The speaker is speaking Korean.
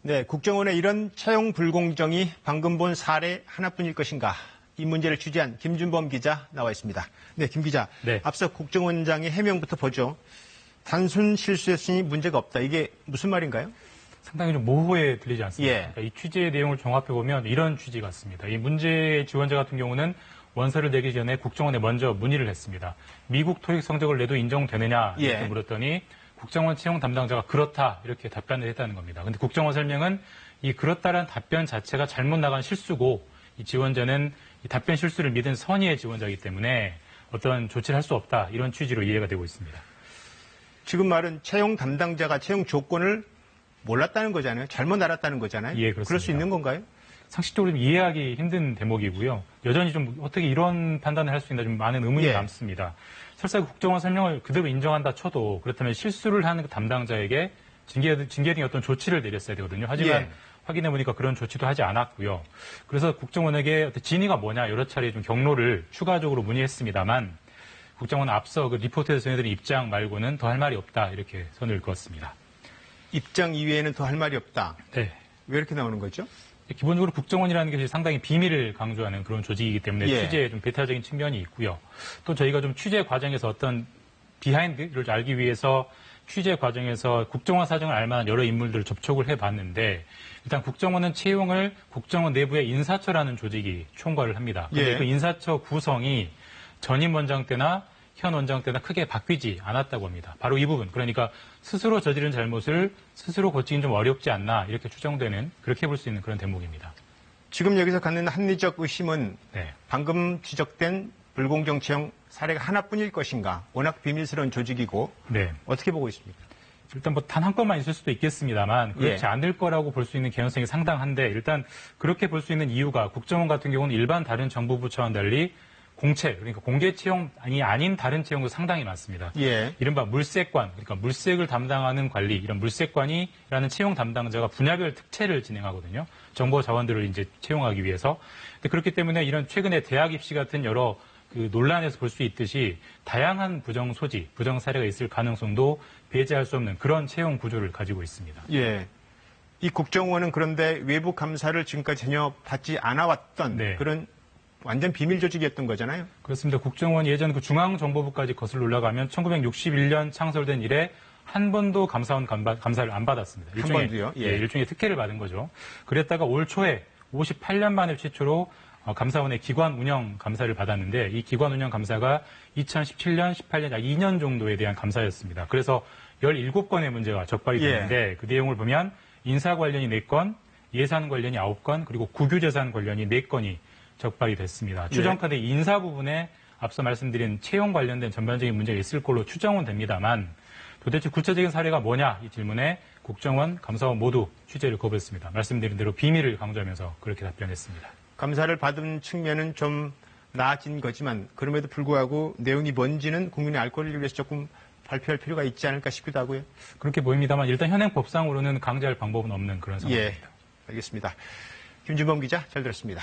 네, 국정원의 이런 채용 불공정이 방금 본 사례 하나뿐일 것인가? 이 문제를 취재한 김준범 기자 나와 있습니다. 네, 김 기자. 네. 앞서 국정원장의 해명부터 보죠. 단순 실수였으니 문제가 없다. 이게 무슨 말인가요? 상당히 좀 모호해 들리지 않습니까? 예. 그러니까 이 취재의 내용을 종합해보면 이런 취지 같습니다. 이 문제 지원자 같은 경우는 원서를 내기 전에 국정원에 먼저 문의를 했습니다. 미국 토익 성적을 내도 인정되느냐 이렇게 예. 물었더니 국정원 채용 담당자가 그렇다 이렇게 답변을 했다는 겁니다. 근데 국정원 설명은 이 그렇다라는 답변 자체가 잘못 나간 실수고 이 지원자는 이 답변 실수를 믿은 선의의 지원자이기 때문에 어떤 조치를 할 수 없다 이런 취지로 이해가 되고 있습니다. 지금 말은 채용 담당자가 채용 조건을 몰랐다는 거잖아요. 잘못 알았다는 거잖아요. 예, 그렇습니다. 그럴 수 있는 건가요? 상식적으로 좀 이해하기 힘든 대목이고요. 여전히 좀 어떻게 이런 판단을 할 수 있나 좀 많은 의문이 예. 남습니다. 설사 국정원 설명을 그대로 인정한다 쳐도 그렇다면 실수를 하는 그 담당자에게 징계 등의 어떤 조치를 내렸어야 되거든요. 하지만 예. 확인해보니까 그런 조치도 하지 않았고요. 그래서 국정원에게 어떤 진위가 뭐냐 여러 차례 좀 경로를 추가적으로 문의했습니다만 국정원은 앞서 그 리포트에서 전해드린 입장 말고는 더 할 말이 없다 이렇게 선을 그었습니다. 입장 이외에는 더 할 말이 없다. 네. 왜 이렇게 나오는 거죠? 기본적으로 국정원이라는 것이 상당히 비밀을 강조하는 그런 조직이기 때문에 예. 취재에 좀 배타적인 측면이 있고요. 또 저희가 좀 취재 과정에서 어떤 비하인드를 알기 위해서 취재 과정에서 국정원 사정을 알 만한 여러 인물들을 접촉을 해봤는데 일단 국정원은 채용을 국정원 내부의 인사처라는 조직이 총괄을 합니다. 그런데 예. 그 인사처 구성이 전임 원장 때나 현 원장 때나 크게 바뀌지 않았다고 합니다. 바로 이 부분, 그러니까 스스로 저지른 잘못을 스스로 고치긴 좀 어렵지 않나 이렇게 추정되는, 그렇게 볼 수 있는 그런 대목입니다. 지금 여기서 갖는 합리적 의심은 네. 방금 지적된 불공정 채용 사례가 하나뿐일 것인가? 워낙 비밀스러운 조직이고 네. 어떻게 보고 있습니까? 일단 뭐 단 한 건만 있을 수도 있겠습니다만 그렇지 예. 않을 거라고 볼 수 있는 개연성이 상당한데 일단 그렇게 볼 수 있는 이유가 국정원 같은 경우는 일반 다른 정부 부처와는 달리 공채, 그러니까 공개 채용이 아닌 다른 채용도 상당히 많습니다. 예. 이른바 물색관, 그러니까 물색을 담당하는 관리, 이런 물색관이라는 채용 담당자가 분야별 특채를 진행하거든요. 정보 자원들을 이제 채용하기 위해서. 근데 그렇기 때문에 이런 최근에 대학 입시 같은 여러 그 논란에서 볼 수 있듯이 다양한 부정 소지, 부정 사례가 있을 가능성도 배제할 수 없는 그런 채용 구조를 가지고 있습니다. 예. 이 국정원은 그런데 외부 감사를 지금까지 전혀 받지 않아왔던 네. 그런 완전 비밀 조직이었던 거잖아요. 그렇습니다. 국정원이 예전 그 중앙정보부까지 거슬러 올라가면 1961년 창설된 이래 한 번도 감사원 감사를 안 받았습니다. 한 번도요? 예. 일종의 특혜를 받은 거죠. 그랬다가 올 초에 58년 만에 최초로 감사원의 기관 운영 감사를 받았는데 이 기관 운영 감사가 2017년, 18년 약 2년 정도에 대한 감사였습니다. 그래서 17건의 문제가 적발이 됐는데 그 내용을 보면 인사 관련이 4건, 예산 관련이 9건, 그리고 국유재산 관련이 4건이 적발이 됐습니다. 추정카드 인사 부분에 앞서 말씀드린 채용 관련된 전반적인 문제가 있을 걸로 추정은 됩니다만 도대체 구체적인 사례가 뭐냐 이 질문에 국정원, 감사원 모두 취재를 거부했습니다. 말씀드린 대로 비밀을 강조하면서 그렇게 답변했습니다. 감사를 받은 측면은 좀 나아진 거지만 그럼에도 불구하고 내용이 뭔지는 국민의 알 권리를 위해서 조금 발표할 필요가 있지 않을까 싶기도 하고요. 그렇게 보입니다만 일단 현행 법상으로는 강제할 방법은 없는 그런 상황입니다. 예, 알겠습니다. 김준범 기자 잘 들었습니다.